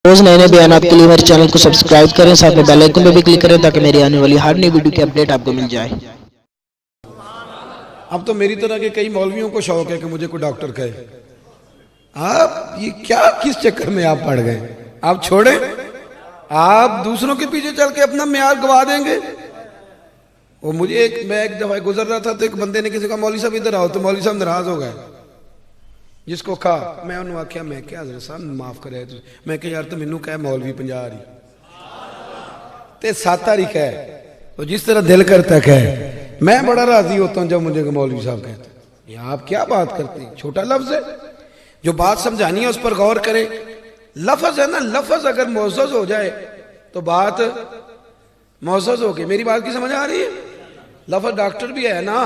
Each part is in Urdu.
روز نئے نئے بیانات کے لیے میرے چینل کو سبسکرائب کریں، ساتھ میں بیل آئیکن پہ بھی کلک کریں تاکہ میری آنے والی ہر نئی ویڈیو کی اپڈیٹ آپ کو مل جائے۔ اب تو میری طرح کے کئی مولویوں کو شوق ہے کہ مجھے کوئی ڈاکٹر کہے۔ آپ یہ کیا کس چکر میں آپ پڑ گئے؟ آپ چھوڑیں، آپ دوسروں کے پیچھے چل کے اپنا معیار گوا دیں گے۔ وہ مجھے میں ایک دفعہ گزر رہا تھا تو ایک بندے نے کسی کا مولوی صاحب ادھر آؤ، تو مولوی صاحب ناراض ہو گئے۔ جس کو کہا میں انہوں نے کہا میں کیا حضرت صاحب معاف کرے، میں کہ یار تو مینوں کہے مولوی 50 رہی تے 7 رہی کہے، تو جس طرح دل کرتا کہے۔ میں بڑا راضی ہوتا ہوں جب مجھے مولوی صاحب کہتے ہیں یہ آپ کیا بات کرتے ہیں، چھوٹا لفظ ہے، جو بات سمجھانی ہے اس پر غور کریں۔ لفظ ہے نا، لفظ اگر معزز ہو جائے تو بات معزز ہو گئی۔ میری بات کی سمجھ آ رہی ہے؟ لفظ ڈاکٹر بھی ہے نا،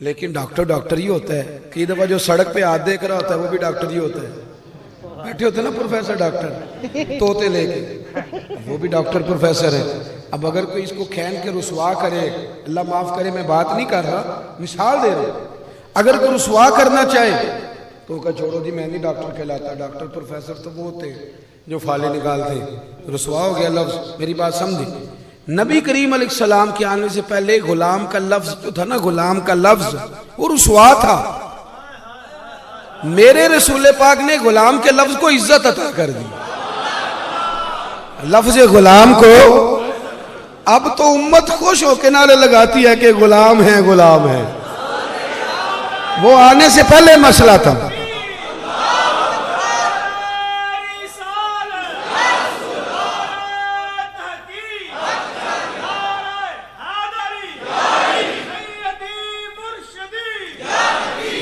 لیکن ڈاکٹر ہی ہوتا ہے۔ کئی دفعہ جو سڑک پہ ہاتھ دیکھ رہا ہوتا ہے وہ بھی ڈاکٹر ہی ہوتا ہے۔ بیٹھے ہوتے ہیں نا پروفیسر ڈاکٹر طوطے لے کے، وہ بھی ڈاکٹر پروفیسر ہے۔ اب اگر کوئی اس کو کھین کے رسوا کرے، اللہ معاف کرے میں بات نہیں کر رہا، مثال دے رہا ہوں، اگر کوئی رسوا کرنا چاہے تو کہا چھوڑو جی میں نہیں ڈاکٹر کہلاتا، ڈاکٹر پروفیسر تو وہ ہوتے ہیں جو فالے نکالتے ہیں، رسوا ہو گیا لفظ۔ میری بات سمجھے، نبی کریم علیہ السلام کے آنے سے پہلے غلام کا لفظ جو تھا نا، غلام کا لفظ وہ رسوا تھا۔ میرے رسول پاک نے غلام کے لفظ کو عزت عطا کر دی، لفظ غلام کو۔ اب تو امت خوش ہو کے نعرے لگاتی ہے کہ غلام ہے غلام ہے، وہ آنے سے پہلے مسئلہ تھا۔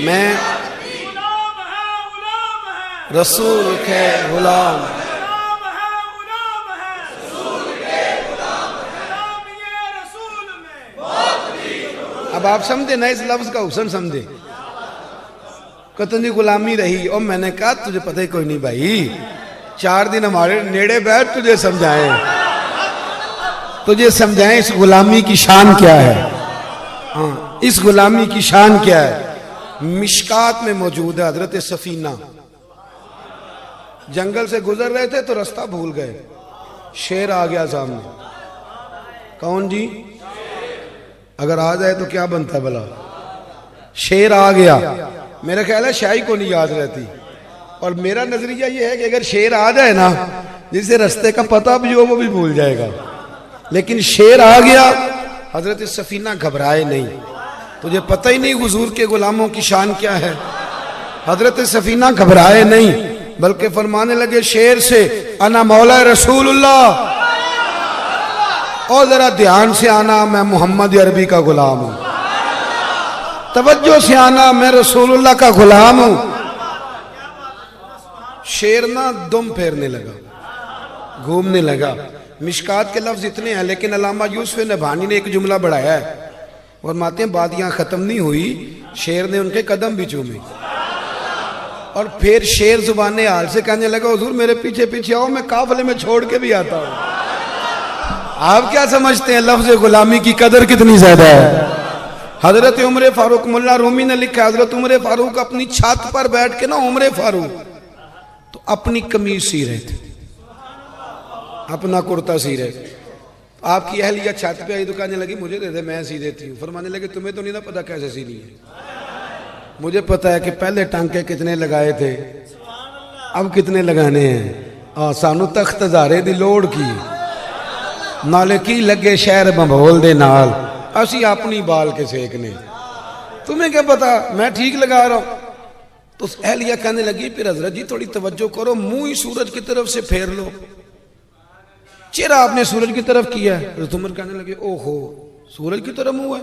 میں رسول کے غلام، اب آپ سمجھے نا اس لفظ کا حسن سمجھے۔ کتنی غلامی رہی، اور میں نے کہا تجھے پتہ ہی کوئی نہیں بھائی، 4 دن ہمارے نیڑے بیٹھ تجھے سمجھائیں اس غلامی کی شان کیا ہے۔ ہاں، اس غلامی کی شان کیا ہے۔ مشکات میں موجود ہے حضرت سفینہ جنگل سے گزر رہے تھے تو رستہ بھول گئے، شیر آ گیا سامنے۔ کون جی؟ اگر آ جائے تو کیا بنتا ہے بھلا؟ شیر آ گیا، میرا خیال ہے شاہی کو نہیں یاد رہتی، اور میرا نظریہ یہ ہے کہ اگر شیر آ جائے نا، جسے رستے کا پتہ بھی ہو وہ بھی بھول جائے گا۔ لیکن شیر آ گیا، حضرت سفینہ گھبرائے نہیں۔ تجھے پتہ ہی نہیں حضور کے غلاموں کی شان کیا ہے۔ حضرت سفینہ گھبرائے نہیں، بلکہ فرمانے لگے شیر سے، انا مولا رسول اللہ، اور ذرا دھیان سے آنا، میں محمد عربی کا غلام ہوں، توجہ سے آنا، میں رسول اللہ کا غلام ہوں۔ شیر نہ دم پھیرنے لگا، گھومنے لگا۔ مشکات کے لفظ اتنے ہیں، لیکن علامہ یوسف نبہانی نے ایک جملہ بڑھایا ہے، اور ماتے ہیں بادیاں ختم نہیں ہوئی، شیر نے ان کے قدم بھی چومے، اور پھر شیر زبان حال سے کہنے لگا حضور میرے پیچھے پیچھے آؤ، میں قافلے میں چھوڑ کے بھی آتا ہوں۔ آپ کیا سمجھتے ہیں لفظ غلامی کی قدر کتنی زیادہ ہے؟ حضرت عمر فاروق، ملا رومی نے لکھا، حضرت عمر فاروق اپنی چھت پر بیٹھ کے نا، عمر فاروق تو اپنی قمیض سی رہے تھے، اپنا کرتا سی رہے تھے۔ آپ کی اہلیہ چھت پہ آئی تو کہنے لگی مجھے دے دے میں سی دیتی ہوں۔ فرمانے لگے تمہیں تو نہیں نا پتا کیسے سینی ہے، مجھے پتا ہے کہ پہلے ٹانکے کتنے لگائے تھے، اب کتنے لگانے ہیں۔ سانو تخت زارے دی لوڑ کی، نالے کی لگے شہر بمبول دے نال، اسی اپنی بال کے سیکنے، تمہیں کیا پتا، میں ٹھیک لگا رہا ہوں۔ تو اہلیہ کہنے لگی پھر حضرت جی تھوڑی توجہ کرو، منہ ہی سورج کی طرف سے پھیر لو۔ چہرہ آپ نے سورج کی طرف کیا ہے۔ حضرت عمر کہنے لگے اوہو سورج کی طرف منہ ہے۔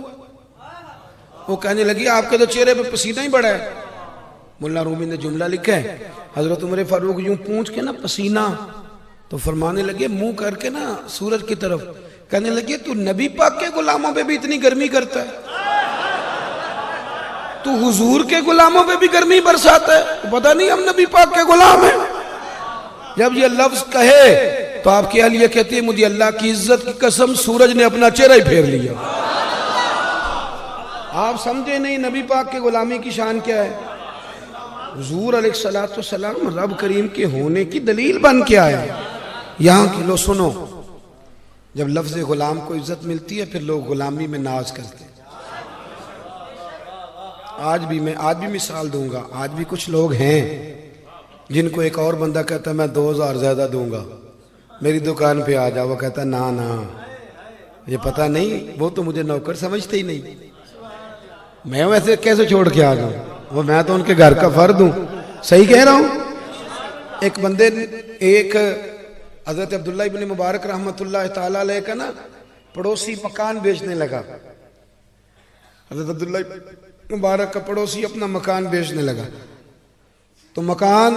وہ کہنے لگی آپ کے تو چہرے پہ پسینہ ہی بڑا ہے۔ ملا رومی نے جملہ لکھا ہے، حضرت عمر فاروق یوں پونچھ کے نا پسینہ، تو فرمانے لگے منہ کر کے نا سورج کی طرف، کہنے لگے تو نبی پاک کے غلاموں پہ بھی اتنی گرمی کرتا ہے، تو حضور کے غلاموں پہ بھی گرمی برساتا ہے، پتہ نہیں ہم نبی پاک کے غلام ہیں۔ جب یہ لفظ کہے تو آپ کی اہلیہ کہتی ہے مجھے اللہ کی عزت کی قسم سورج نے اپنا چہرہ ہی پھیر لیا۔ آپ سمجھے نہیں نبی پاک کے غلامی کی شان کیا ہے۔ حضور علیہ الصلوۃ والسلام رب کریم کے ہونے کی دلیل بن کے آئے. یہاں کی لو سنو، جب لفظ غلام کو عزت ملتی ہے پھر لوگ غلامی میں ناز کرتے ہیں. آج بھی مثال دوں گا. آج بھی کچھ لوگ ہیں جن کو ایک اور بندہ کہتا ہے میں 2000 زیادہ دوں گا، میری دکان پہ آ جاؤ. وہ کہتا ہے نا یہ پتہ نہیں، وہ تو مجھے نوکر سمجھتے ہی نہیں، میں ویسے کیسے چھوڑ کے آ جاؤں، وہ میں تو ان کے گھر کا فرد ہوں. صحیح کہہ رہا ہوں. ایک حضرت عبداللہ ابن مبارک رحمۃ اللہ تعالیٰ علیہ کا نا پڑوسی مکان بیچنے لگا. حضرت عبداللہ ابن مبارک کا پڑوسی اپنا مکان بیچنے لگا. تو مکان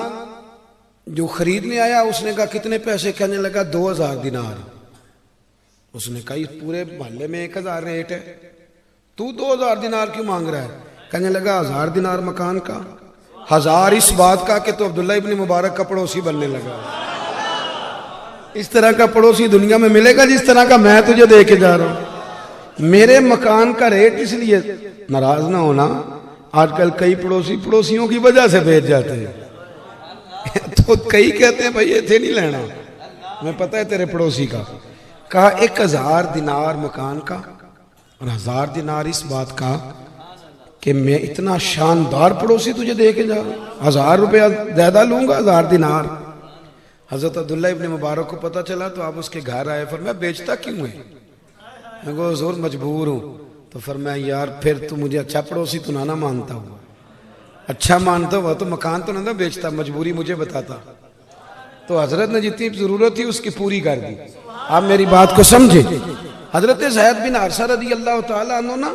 جو خریدنے آیا اس نے کہا کتنے پیسے؟ کہنے لگا 2000 دینار. اس نے کہا اس پورے محلے میں 1000 ریٹ ہے، تو 2000 دینار کیوں مانگ رہا ہے؟ کہنے لگا 1000 دینار مکان کا، 1000 اس بات کا کہ تو عبداللہ ابن مبارک کا پڑوسی بننے لگا. اس طرح کا پڑوسی دنیا میں ملے گا جس طرح کا میں تجھے دے کے جا رہا ہوں. میرے مکان کا ریٹ اس لیے ناراض نہ ہونا، آج کل کئی پڑوسیوں کی وجہ سے بیچ جاتے ہیں. تو کئی کہتے ہیں بھائی ایتھے نہیں لینا، میں پتہ ہے تیرے پڑوسی کا. کہا 1000 دینار مکان کا اور 1000 دینار اس بات کا کہ میں اتنا شاندار پڑوسی تجھے دے کے جا رہا ہوں، 1000 روپیہ زیادہ لوں گا 1000 دینار. حضرت عبداللہ ابن مبارک کو پتہ چلا تو آپ اس کے گھر آئے. فرمایا بیچتا کیوں ہے؟ میں کہا حضور مجبور ہوں. تو فرمایا یار پھر تو مجھے اچھا پڑوسی تو نہ مانتا ہوا، اچھا مانتا ہوا تو مکان تو نہ بیچتا، مجبوری مجھے بتاتا. تو حضرت نے جتنی ضرورت تھی اس کی پوری کر دی. آپ میری بات کو سمجھے. حضرت زید بن حارثہ رضی اللہ تعالیٰ عنہ نا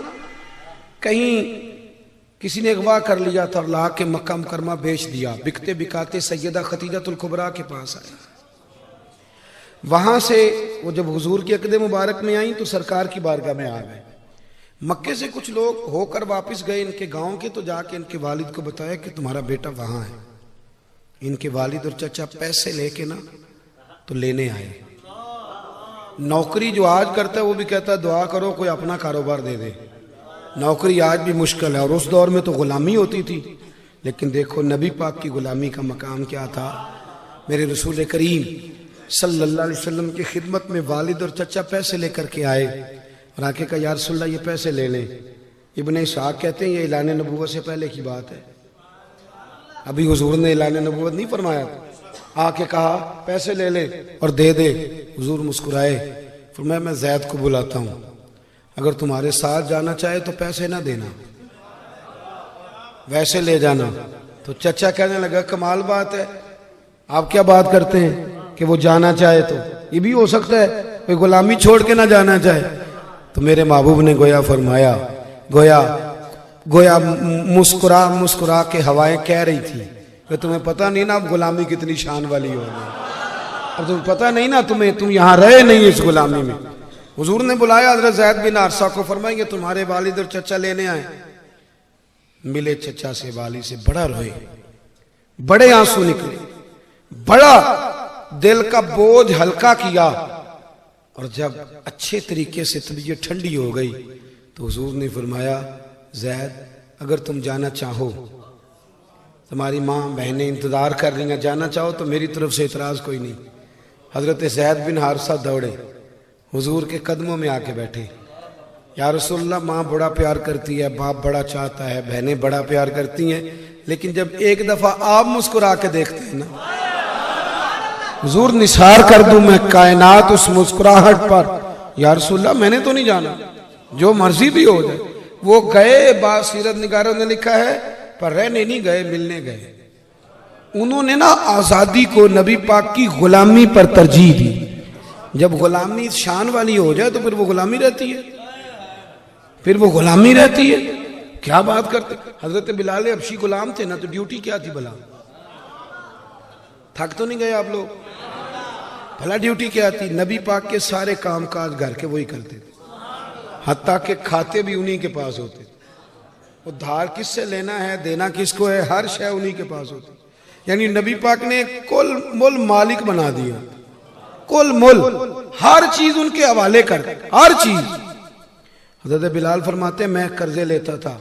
کہیں کسی نے اغوا کر لیا تھا اور لا کے مکہ مکرمہ بیچ دیا. بکتے بکاتے سیدہ خدیجہ الکبریٰ کے پاس آئے. وہاں سے وہ جب حضور کے عقد مبارک میں آئیں تو سرکار کی بارگاہ میں آ گئے. مکے سے کچھ لوگ ہو کر واپس گئے ان کے گاؤں کے، تو جا کے ان کے والد کو بتایا کہ تمہارا بیٹا وہاں ہے. ان کے والد اور چچا پیسے لے کے نا تو لینے آئے. نوکری جو آج کرتا ہے وہ بھی کہتا ہے دعا کرو کوئی اپنا کاروبار دے دے. نوکری آج بھی مشکل ہے، اور اس دور میں تو غلامی ہوتی تھی. لیکن دیکھو نبی پاک کی غلامی کا مقام کیا تھا. میرے رسول کریم صلی اللہ علیہ وسلم کی خدمت میں والد اور چچا پیسے لے کر کے آئے اور آ کے کہا یا رسول اللہ یہ پیسے لے لیں. ابن اسحاق کہتے ہیں یہ اعلان نبوت سے پہلے کی بات ہے، ابھی حضور نے اعلان نبوت نہیں فرمایا. آ کے کہا پیسے لے لے اور دے دے. حضور مسکرائے، فرمایا میں زید کو بلاتا ہوں، اگر تمہارے ساتھ جانا چاہے تو پیسے نہ دینا، ویسے لے جانا. تو چچا کہنے لگا کمال بات ہے، آپ کیا بات کرتے ہیں کہ وہ جانا چاہے؟ تو یہ بھی ہو سکتا ہے کوئی غلامی چھوڑ کے نہ جانا چاہے. تو میرے محبوب نے گویا فرمایا، گویا مسکرا کے ہوائیں کہہ رہی تھی کہ تمہیں پتہ نہیں نا اب غلامی کتنی شان والی ہو گئی، اب تمہیں پتہ نہیں نا تم یہاں رہے نہیں اس غلامی میں. حضور نے بلایا حضرت زید بن حارثہ کو، فرمائیں گے تمہارے والد اور چچا لینے آئے. ملے چچا سے والد سے، بڑا روئے، بڑے آنسو نکلے، بڑا دل کا بوجھ ہلکا کیا. اور جب اچھے طریقے سے طبیعت ٹھنڈی ہو گئی تو حضور نے فرمایا زید اگر تم جانا چاہو، تمہاری ماں بہنیں انتظار کر رہی ہیں، جانا چاہو تو میری طرف سے اعتراض کوئی نہیں. حضرت زید بن حارثہ دوڑے حضور کے قدموں میں آ کے بیٹھے. یا رسول اللہ ماں بڑا پیار کرتی ہے، باپ بڑا چاہتا ہے، بہنیں بڑا پیار کرتی ہیں، لیکن جب ایک دفعہ آپ مسکرا کے دیکھتے ہیں نا حضور نثار کر دوں میں کائنات اس مسکراہٹ پر. یا رسول اللہ میں نے تو نہیں جانا، جو مرضی بھی ہو جائے. وہ گئے، بعض سیرت نگاروں نے لکھا ہے پر رہنے نہیں گئے، ملنے گئے. انہوں نے نا آزادی کو نبی پاک کی غلامی پر ترجیح دی. جب غلامی شان والی ہو جائے تو پھر وہ غلامی رہتی ہے، پھر وہ غلامی رہتی ہے. کیا بات کرتے. حضرت بلال حبشی غلام تھے نا، تو ڈیوٹی کیا تھی بھلا؟ تھک تو نہیں گئے آپ لوگ؟ بھلا ڈیوٹی کیا تھی؟ نبی پاک کے سارے کام کاج گھر کے وہی کرتے تھے، حتیٰ کہ کھاتے بھی انہی کے پاس ہوتے تھے. وہ دھار کس سے لینا ہے، دینا کس کو ہے، ہر شے انہی کے پاس ہوتی. یعنی نبی پاک نے کل مل مالک بنا دیا، کل مل، ہر چیز ان کے حوالے کر، ہر چیز. حضرت بلال فرماتے ہیں میں قرضے لیتا تھا،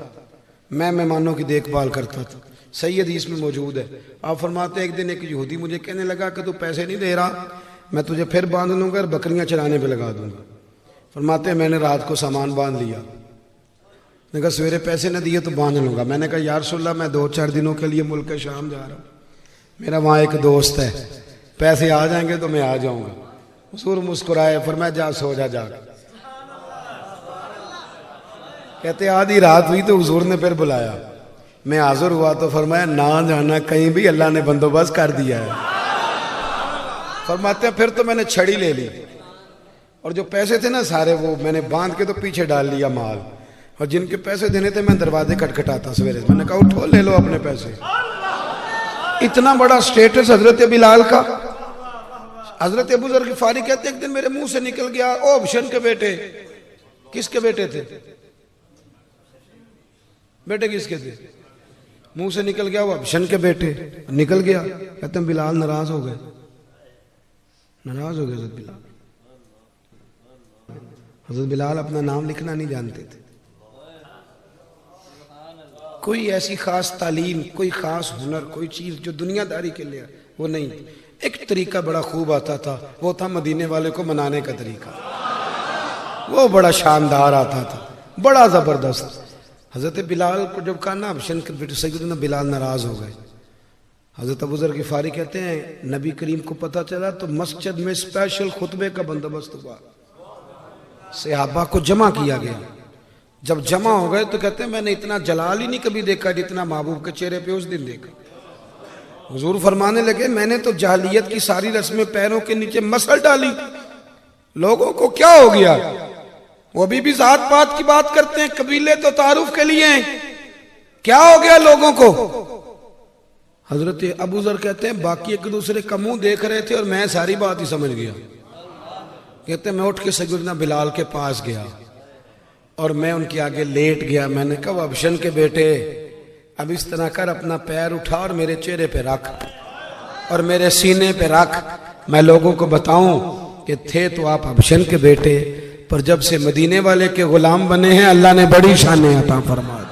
میں مہمانوں کی دیکھ بھال کرتا تھا، صحیح حدیث میں موجود ہے. آپ فرماتے ہیں ایک دن ایک یہودی مجھے کہنے لگا کہ تو پیسے نہیں دے رہا, میں تجھے پھر باندھ لوں گا اور بکریاں چرانے پہ لگا دوں گا. فرماتے ہیں میں نے رات کو سامان باندھ لیا, میں نے کہا سویرے پیسے نہ دیے تو باندھ لوں گا. میں نے کہا یا رسول اللہ میں 2-4 دنوں کے لیے ملک شام جا رہا ہوں, میرا وہاں ایک دوست ہے, پیسے آ جائیں گے تو میں آ جاؤں گا. حضور مسکرائے, فرمایا جا سو جا جا. کہتے آدھی رات ہوئی تو حضور نے پھر بلایا, میں حاضر ہوا تو فرمایا نہ جانا کہیں بھی, اللہ نے بندوبست کر دیا ہے. فرماتے ہیں پھر تو میں نے چھڑی لے لی اور جو پیسے تھے نا سارے وہ میں نے باندھ کے تو پیچھے ڈال لیا مال, اور جن کے پیسے دینے تھے میں دروازے کھٹکھٹاتا سویرے. میں نے کہا اٹھو لے لو اپنے پیسے. اتنا بڑا سٹیٹس حضرت بلال کا. حضرت ابو ذر غفاری کہتے ہیں ایک دن میرے منہ سے نکل گیا, او ابشن کے بیٹے. کس کے بیٹے تھے؟ بیٹے کس کے تھے؟ منہ سے نکل گیا وہ ابشن کے بیٹے. نکل گیا, کہتے ہیں بلال ناراض ہو گئے, ناراض ہو گئے حضرت بلال. حضرت بلال اپنا نام لکھنا نہیں جانتے تھے. کوئی ایسی خاص تعلیم, کوئی خاص ہنر, کوئی چیز جو دنیا داری کے لیے وہ نہیں. ایک طریقہ بڑا خوب آتا تھا, وہ تھا مدینے والے کو منانے کا طریقہ. وہ بڑا شاندار آتا تھا, بڑا زبردست. حضرت بلال کو جب کہا نا ابشن کے بیٹے, سیدنا بلال ناراض ہو گئے. حضرت ابو ذر غفاری کہتے ہیں نبی کریم کو پتہ چلا تو مسجد میں اسپیشل خطبے کا بندوبست ہوا, صحابہ کو جمع کیا گیا. جب جمع ہو گئے تو کہتے ہیں میں نے اتنا جلال ہی نہیں کبھی دیکھا جتنا محبوب کے چہرے پہ اس دن دیکھا. حضور فرمانے لگے میں نے تو جاہلیت کی ساری رسمیں پیروں کے نیچے مسل ڈالی, لوگوں کو کیا ہو گیا؟ وہ ابھی بھی ذات پات کی بات کرتے ہیں, قبیلے تو تعارف کے لیے ہیں, کیا ہو گیا لوگوں کو؟ حضرت ابو ذر کہتے ہیں باقی ایک دوسرے کا منہ دیکھ رہے تھے اور میں ساری بات ہی سمجھ گیا. کہتے ہیں میں اٹھ کے سیدنا بلال کے پاس گیا اور میں ان کے آگے لیٹ گیا. میں نے کہا ابشن کے بیٹے اب اس طرح کر, اپنا پیر اٹھا اور میرے چہرے پہ رکھ اور میرے سینے پہ رکھ, میں لوگوں کو بتاؤں کہ تھے تو آپ ابشن کے بیٹے, پر جب سے مدینے والے کے غلام بنے ہیں اللہ نے بڑی شانیں عطا فرمائی.